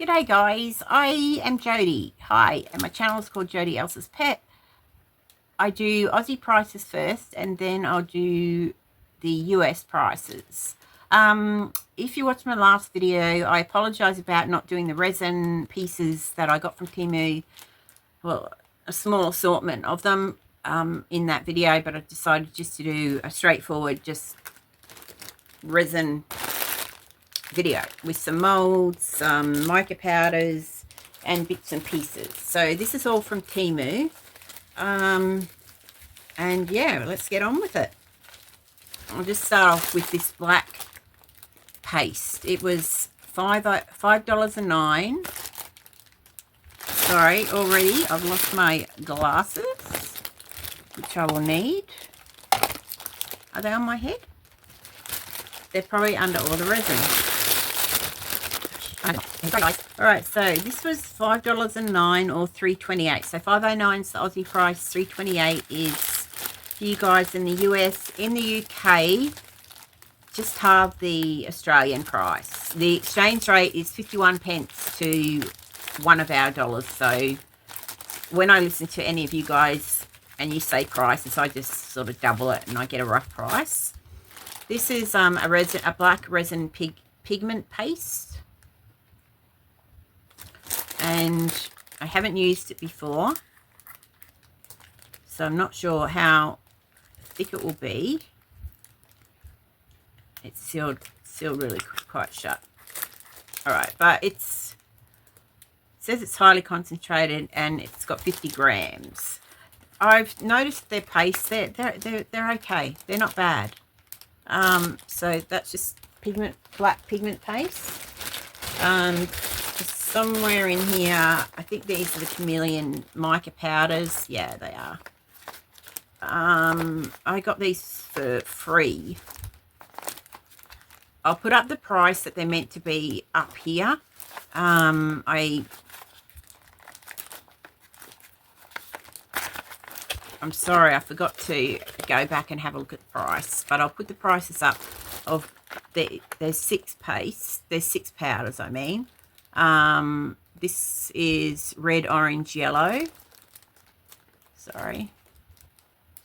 G'day guys, I am Jody. Hi, and my channel is called Jody Elsa's Pet. I do Aussie prices first and then I'll do the US prices. If you watched my last video, I apologize about not doing the resin pieces that I got from Temu. Well, a small assortment of them in that video, but I decided just to do a straightforward just resin video with some molds, some mica powders and bits and pieces. So this is all from Temu, and yeah, let's get on with it. I'll just start off with this black paste. It was $5.09. Sorry, already I've lost my glasses, which I will need. Are they on my head? They're probably under all the resin. Alright, so this was $5.09 or $3.28. So $5.09 is the Aussie price, $3.28 is for you guys in the US. In the UK, just half the Australian price. The exchange rate is 51 pence to one of our dollars. So when I listen to any of you guys and you say prices, I just sort of double it and I get a rough price. This is a black resin pigment paste. And I haven't used it before, so I'm not sure how thick it will be. It's sealed really quite shut. All right, but it says it's highly concentrated and it's got 50 grams. I've noticed their paste. They're okay. They're not bad. So that's just black pigment paste. Somewhere in here, I think these are the chameleon mica powders. Yeah, they are. I got these for free. I'll put up the price that they're meant to be up here. I'm sorry, I forgot to go back and have a look at the price, but I'll put the prices up of there's 6 pastes. There's 6 powders, I mean. This is red, orange, yellow. Sorry.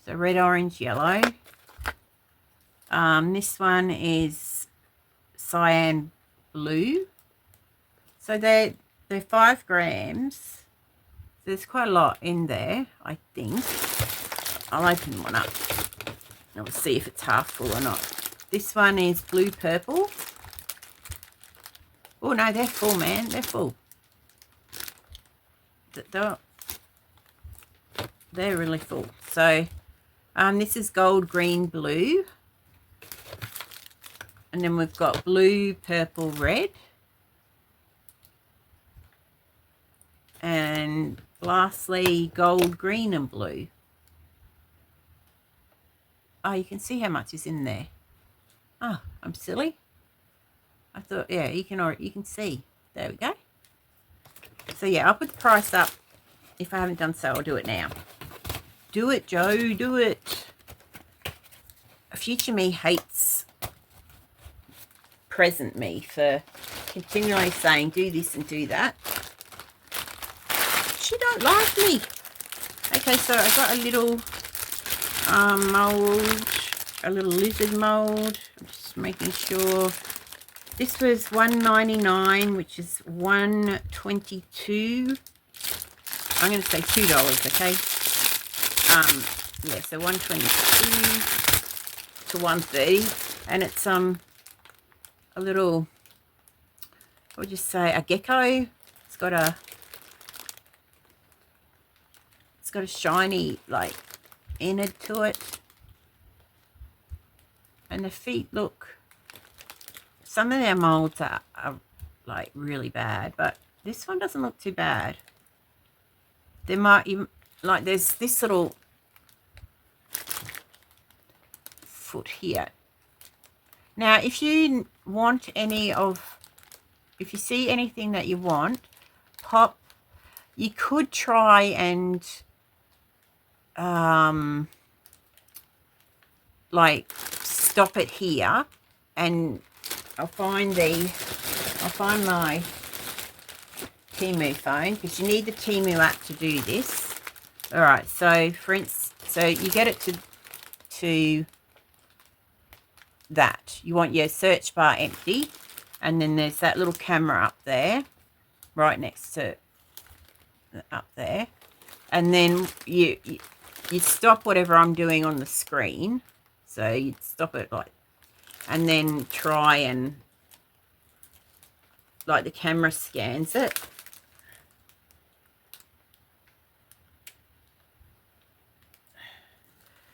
So red, orange, yellow. This one is cyan blue. So they're 5 grams. So there's quite a lot in there, I think. I'll open one up and we'll see if it's half full or not. This one is blue purple. Oh no, they're full, man. They're full. They're really full. So this is gold, green, blue. And then we've got blue, purple, red. And lastly, gold, green and blue. Oh, you can see how much is in there. Oh, I'm silly. I thought, yeah, you can see. There we go. So yeah, I'll put the price up. If I haven't done so, I'll do it now. Do it, Joe, do it. Future me hates present me for continually saying do this and do that. She don't like me. Okay, so I got a little mold, a little lizard mold. I'm just making sure. This was $1.99, which is $1.22. I'm going to say $2, okay? Yeah, so $1.22 to $1.30, and it's a little, what would you say, a gecko. It's got a shiny like innard to it, and the feet look. Some of their molds are like really bad, but this one doesn't look too bad. There might even, like, there's this little foot here. Now, if you want if you see anything that you want, you could try and like stop it here, and I'll find my Temu phone, because you need the Temu app to do this. All right, so for instance, so you get it to that. You want your search bar empty, and then there's that little camera up there, right next to up there, and then you stop whatever I'm doing on the screen. So you stop it like, and then try and like the camera scans it.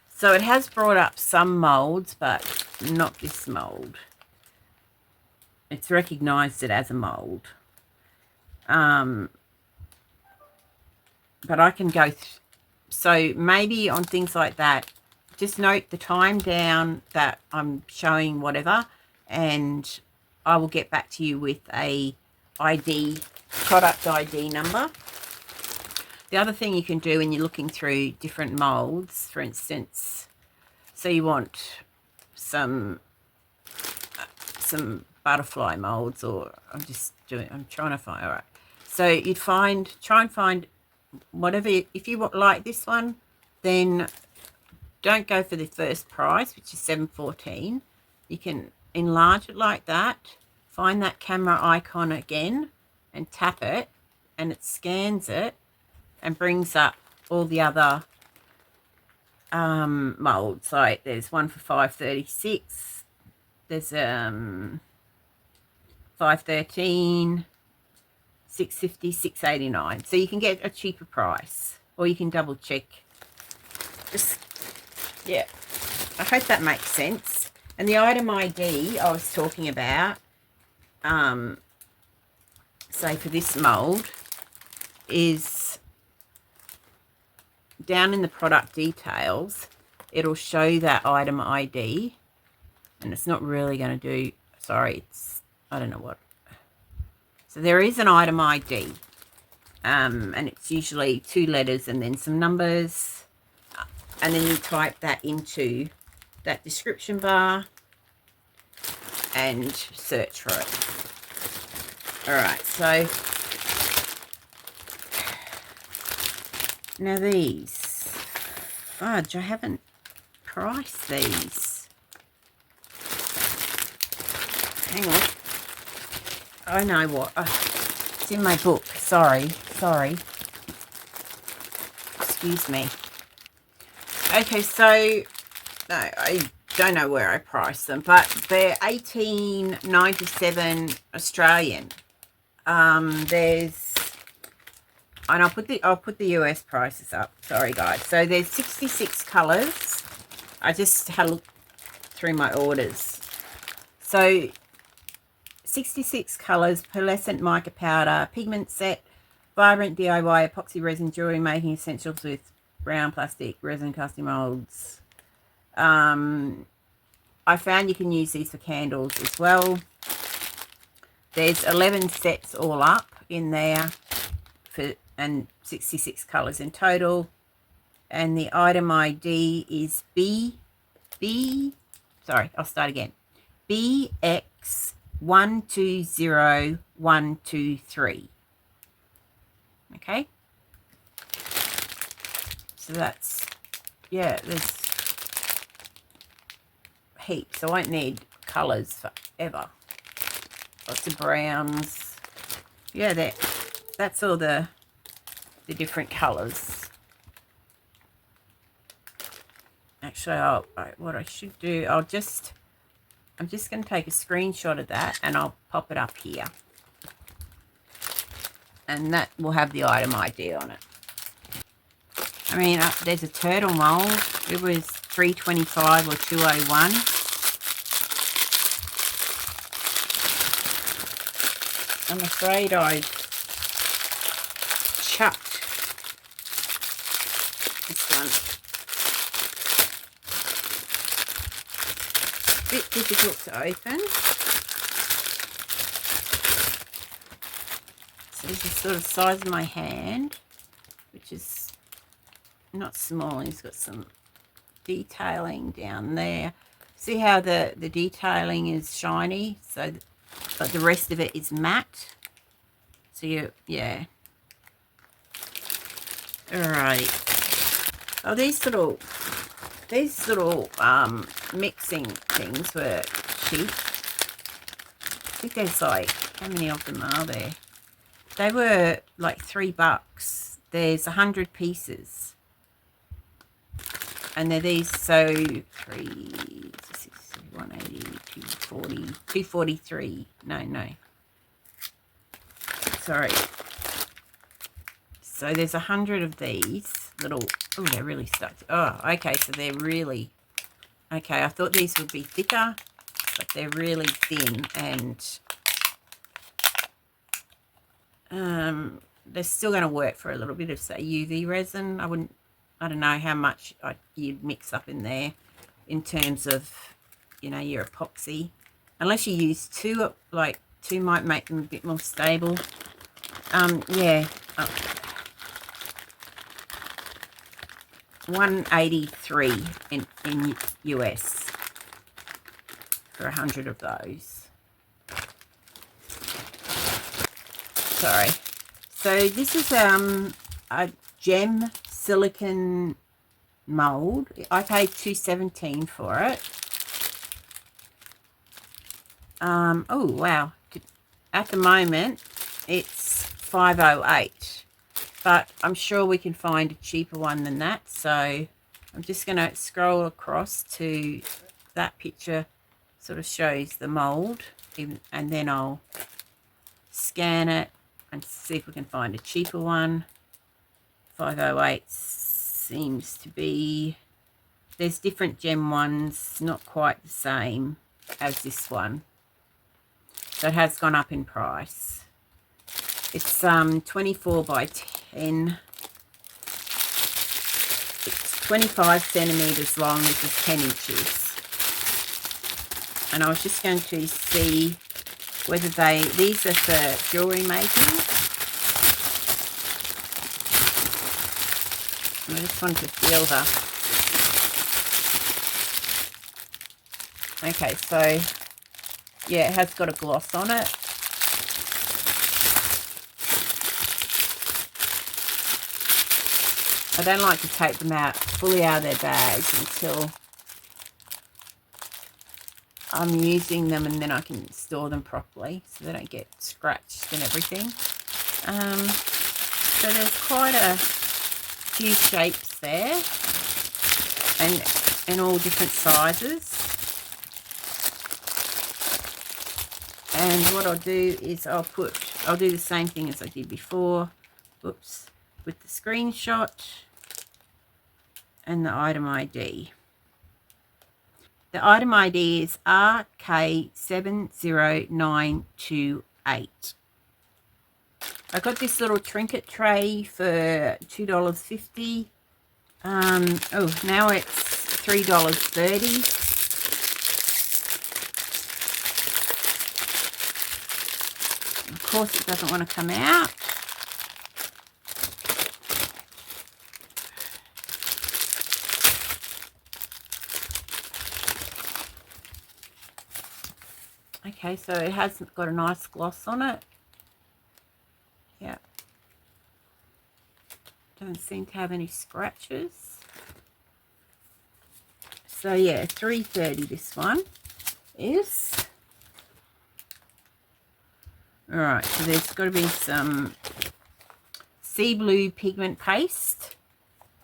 So it has brought up some molds, but not this mold. It's recognized it as a mold. But I can go so maybe on things like that, just note the time down that I'm showing whatever, and I will get back to you with a product ID number. The other thing you can do when you're looking through different molds, for instance, so you want some butterfly molds, or I'm trying to find, all right. So you'd try and find whatever, if you like this one, then don't go for the first price, which is $7.14. You can enlarge it like that, find that camera icon again and tap it, and it scans it and brings up all the other molds. Like there's one for $5.36, there's $5.13, $6.50, $6.89. So you can get a cheaper price, or you can double check. Just, yeah, I hope that makes sense. And the item ID I was talking about, say for this mold, is down in the product details. It'll show that item ID, and it's not really going to do, sorry, it's, I don't know what. So there is an item ID, and it's usually 2 letters and then some numbers, and then you type that into that description bar and search for it. All right, so now these, fudge, I haven't priced these. Hang on. I know what. It's in my book. Sorry. Excuse me. Okay, so no, I don't know where I priced them, but they're $18.97 Australian. There's, and I'll put the US prices up. Sorry guys. So there's 66 colors. I just had a look through my orders. So 66 colors, pearlescent mica powder, pigment set, vibrant DIY epoxy resin jewelry making essentials with brown plastic resin custom molds. I found you can use these for candles as well. There's 11 sets all up in there, and 66 colors in total. And the item ID is sorry, I'll start again. BX120123. Okay. So that's, yeah, there's heaps. I won't need colors forever. Lots of browns. Yeah, that's all the different colors. Actually, what I should do, I'm just going to take a screenshot of that and I'll pop it up here. And that will have the item ID on it. I mean, there's a turtle mold. It was $3.25 or $2.01. I'm afraid I chucked this one. A bit difficult to open. So this is sort of the size of my hand, which is not small. He's got some detailing down there. See how the detailing is shiny, so but the rest of it is matte. So you, yeah. All right. Oh, these little mixing things were cheap. I think there's like, how many of them are there? They were like $3. There's 100 pieces. And they're these, so 3, 6, 180, 240, 243. No. Sorry. So there's 100 of these little, oh, they're really stuck. Oh, okay, so they're really, okay, I thought these would be thicker, but they're really thin, and they're still going to work for a little bit of, say, UV resin. I don't know how much you'd mix up in there in terms of, you know, your epoxy. Unless you use two, like two might make them a bit more stable. Yeah. 183 in US for 100 of those. Sorry. So this is a gem silicone mold. I paid $2.17 for it. Oh wow, at the moment it's $5.08, but I'm sure we can find a cheaper one than that. So I'm just going to scroll across to that picture, sort of shows the mold, and then I'll scan it and see if we can find a cheaper one. 508 seems to be, there's different gem ones, not quite the same as this one, so it has gone up in price. It's 24 by 10. It's 25 centimeters long, which is 10 inches. And I was just going to see whether these are for jewelry making. I just wanted to feel okay, so yeah, it has got a gloss on it. I don't like to take them out fully out of their bags until I'm using them, and then I can store them properly so they don't get scratched and everything. So there's quite a few shapes there, and in all different sizes. And what I'll do is I'll do the same thing as I did before. Oops, with the screenshot and the item ID. The item ID is RK70928. I got this little trinket tray for $2.50. Oh, now it's $3.30. Of course, it doesn't want to come out. Okay, so it has got a nice gloss on it. Yeah. Doesn't seem to have any scratches. So yeah, $3.30 this one is. Alright, so there's got to be some sea blue pigment paste,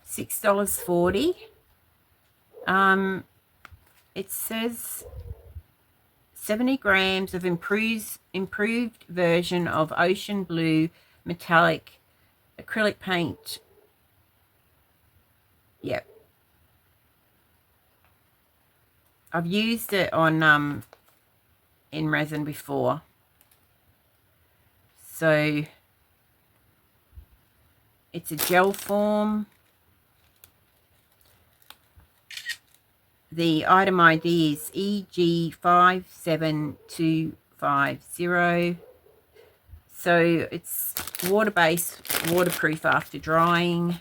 $6.40. It says 70 grams of improved version of ocean blue metallic acrylic paint. Yep. I've used it on in resin before. So it's a gel form. The item ID is EG57250. So it's water-based, waterproof after drying.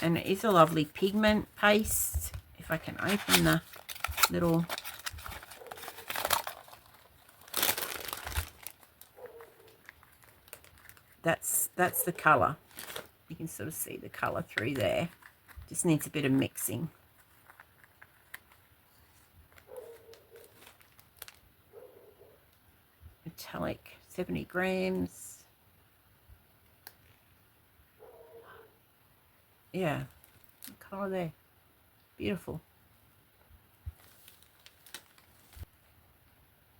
And it is a lovely pigment paste. If I can open the little... that's the colour. You can sort of see the colour through there. Just needs a bit of mixing. Metallic, 70 grams. Yeah, the colour there. Beautiful.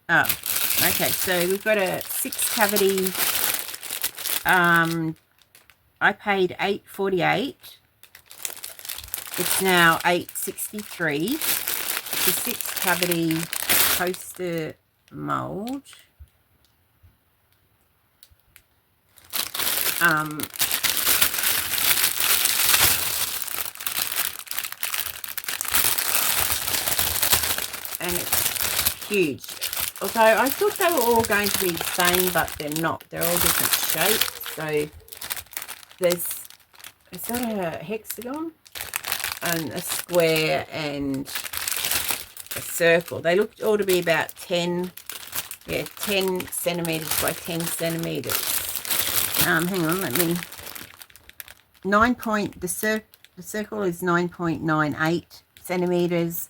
Oh, okay, so we've got a 6 cavity. I paid $8.48. It's now $8.63. It's a 6 cavity coaster mould. And it's huge. Although I thought they were all going to be the same, but they're not. They're all different shapes. So there's got a hexagon and a square and a circle. They looked all to be about 10 centimeters by 10 centimeters. Hang on, let me. The circle is 9.98 centimeters,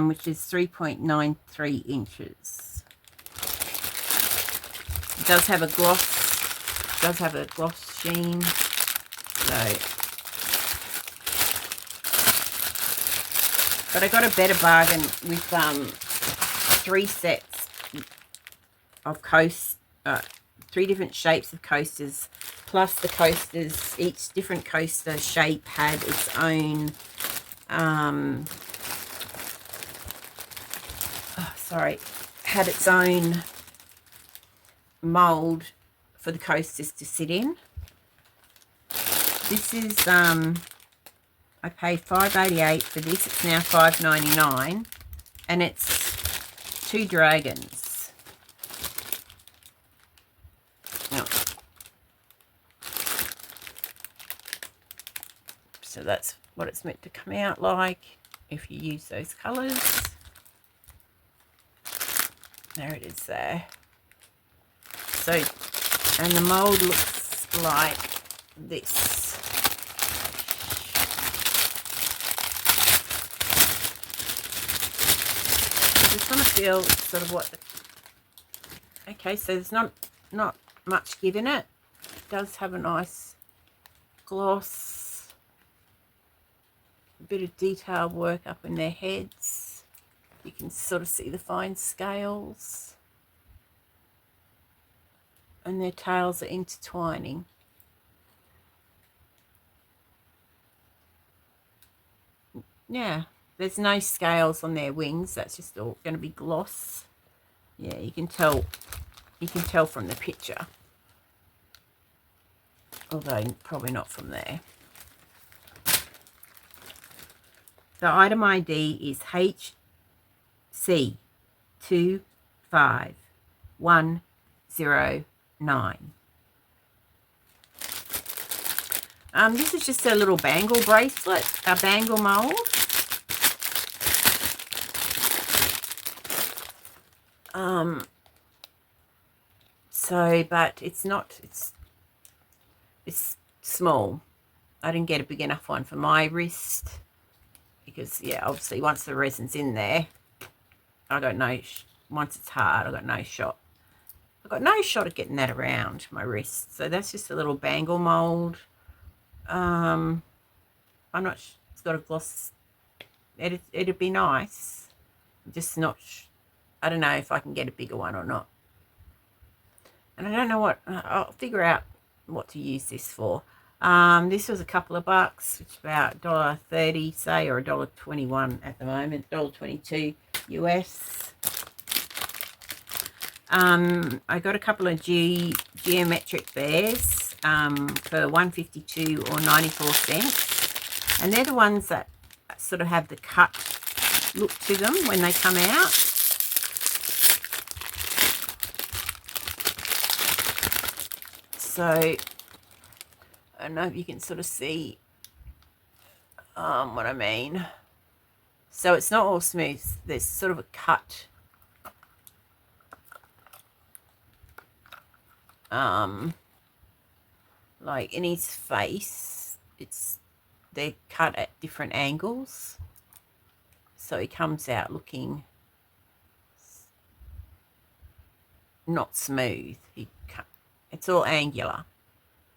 which is 3.93 inches. It does have a gloss sheen. So, but I got a better bargain with 3 sets of 3 different shapes of coasters, plus the coasters. Each different coaster shape had its own had its own mold for the coasters to sit in. This is I paid $5.88 for this. It's now $5.99, and it's 2 dragons. Oh. So that's what it's meant to come out like if you use those colours. There it is there. So, and the mould looks like this. I just want to feel sort of what the... Okay, so there's not much give in it. It does have a nice gloss. A bit of detailed work up in their heads. You can sort of see the fine scales. And their tails are intertwining. Yeah, there's no scales on their wings. That's just all going to be gloss. Yeah, you can tell from the picture. Although probably not from there. The item ID is HC25109. This is just a little bangle bracelet, a bangle mold. But it's not, it's small. I didn't get a big enough one for my wrist because, yeah, obviously once the resin's in there, I got no, once it's hard, I got no shot. I've got no shot at getting that around my wrist. So that's just a little bangle mold. I'm not, it's got a gloss. It'd be nice. Just not, I don't know if I can get a bigger one or not. And I don't know what, I'll figure out what to use this for. This was a couple of bucks, which is about $1.30, say, or $1.21 at the moment, $1.22 US. I got a couple of geometric bears for $1.52 or 94 cents. And they're the ones that sort of have the cut look to them when they come out. So, I don't know if you can sort of see what I mean. So it's not all smooth. There's sort of a cut. like in his face, they're cut at different angles, so he comes out looking not smooth. It's all angular,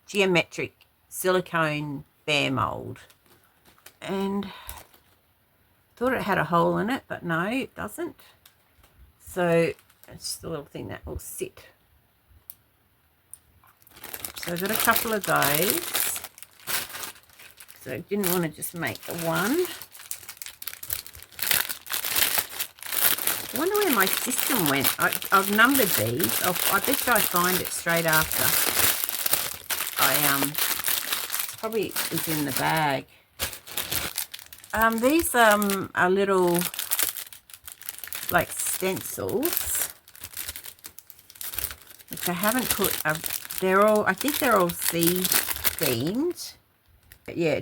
geometric silicone bear mold, and thought it had a hole in it, but no, it doesn't. So it's just a little thing that will sit. So I've got a couple of those. So I didn't want to just make the one. I wonder where my system went. I've numbered these. I bet you I find it straight after. Probably is in the bag. These are little like stencils, which I haven't put. I think they're all sea themed. But yeah,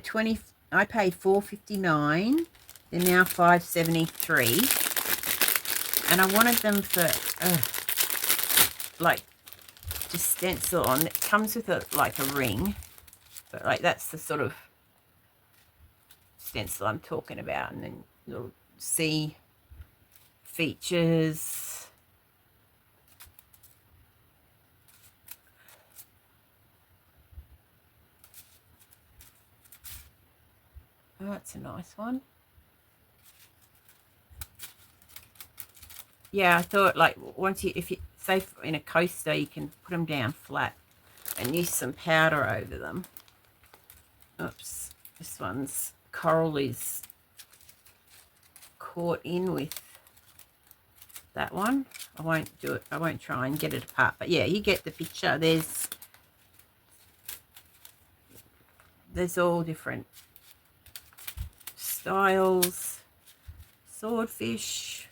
I paid $4.59. They're now $5.73, and I wanted them for like just stencil on. It comes with like a ring, but like that's the sort of stencil I'm talking about, and then little sea features. Oh, that's a nice one. Yeah, I thought like if you say in a coaster, you can put them down flat and use some powder over them. Oops, this one's coral is caught in with that one. I won't do it. I won't try and get it apart. But yeah, you get the picture. There's all different styles. Swordfish,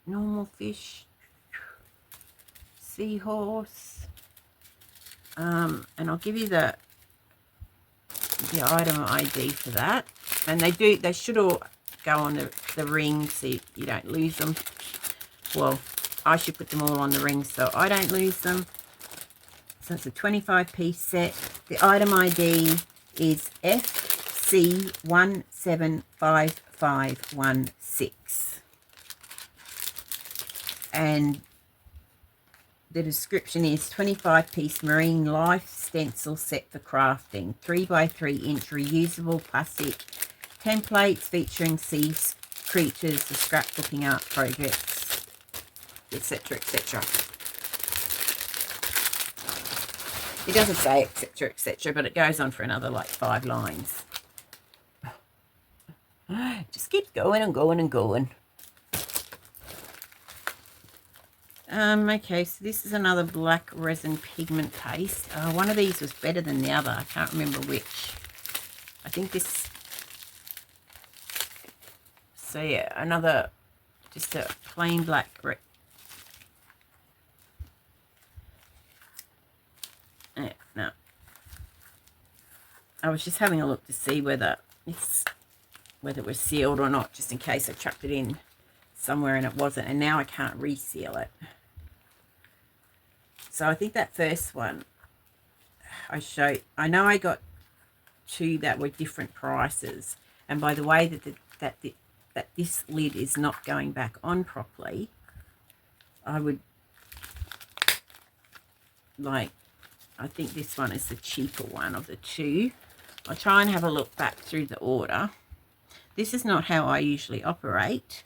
normal fish, seahorse, and I'll give you the item ID for that. And they should all go on the ring so you don't lose them. Well, I should put them all on the ring so I don't lose them. So it's a 25-piece set. The item ID is FC175516. And the description is 25-piece marine life stencil set for crafting. 3x3-inch reusable plastic templates featuring sea creatures, the scrapbooking art projects, etc., etc. It doesn't say etc., etc., but it goes on for another like 5 lines. Just keeps going and going and going. Okay, so this is another black resin pigment paste. One of these was better than the other. I can't remember which. I think this. So yeah, another, just a plain black. No. I was just having a look to see whether it was sealed or not, just in case I chucked it in somewhere and it wasn't, and now I can't reseal it. So I think that first one I know I got 2 that were different prices, and by the way that this lid is not going back on properly, I think this one is the cheaper one of the 2. I'll try and have a look back through the order. This is not how I usually operate,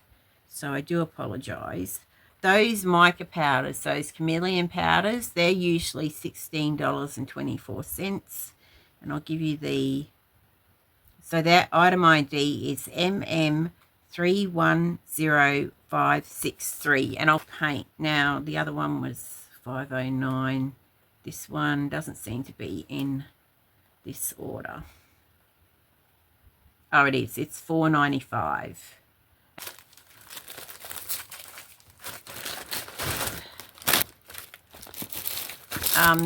so I do apologise. Those mica powders, those chameleon powders, they're usually $16.24. And I'll give you so that item ID is MM310563. And I'll paint. Now, the other one was $5.09. This one doesn't seem to be in this order. Oh, it is. It's $4.95.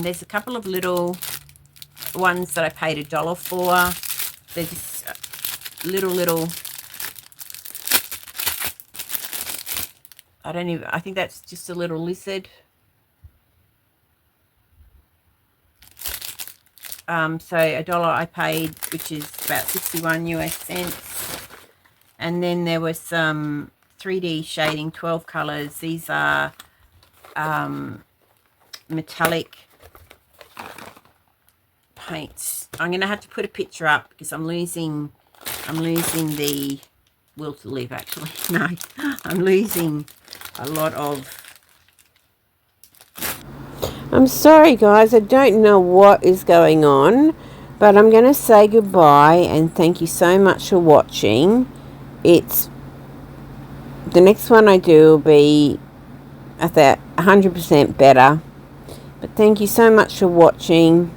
There's a couple of little ones that I paid $1 for. They're just little. I think that's just a little lizard. So $1 I paid, which is about 61 US cents. And then there was some 3D shading, 12 colors. These are metallic paints. I'm going to have to put a picture up because I'm losing the will to live, actually. No, I'm losing a lot of... I'm sorry guys, I don't know what is going on, but I'm going to say goodbye and thank you so much for watching. The next one I do will be 100% better, but thank you so much for watching,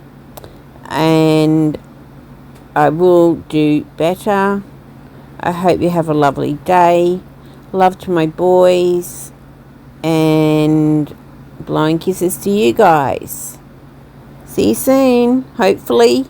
and I will do better. I hope you have a lovely day. Love to my boys, and blowing kisses to you guys. See you soon, hopefully.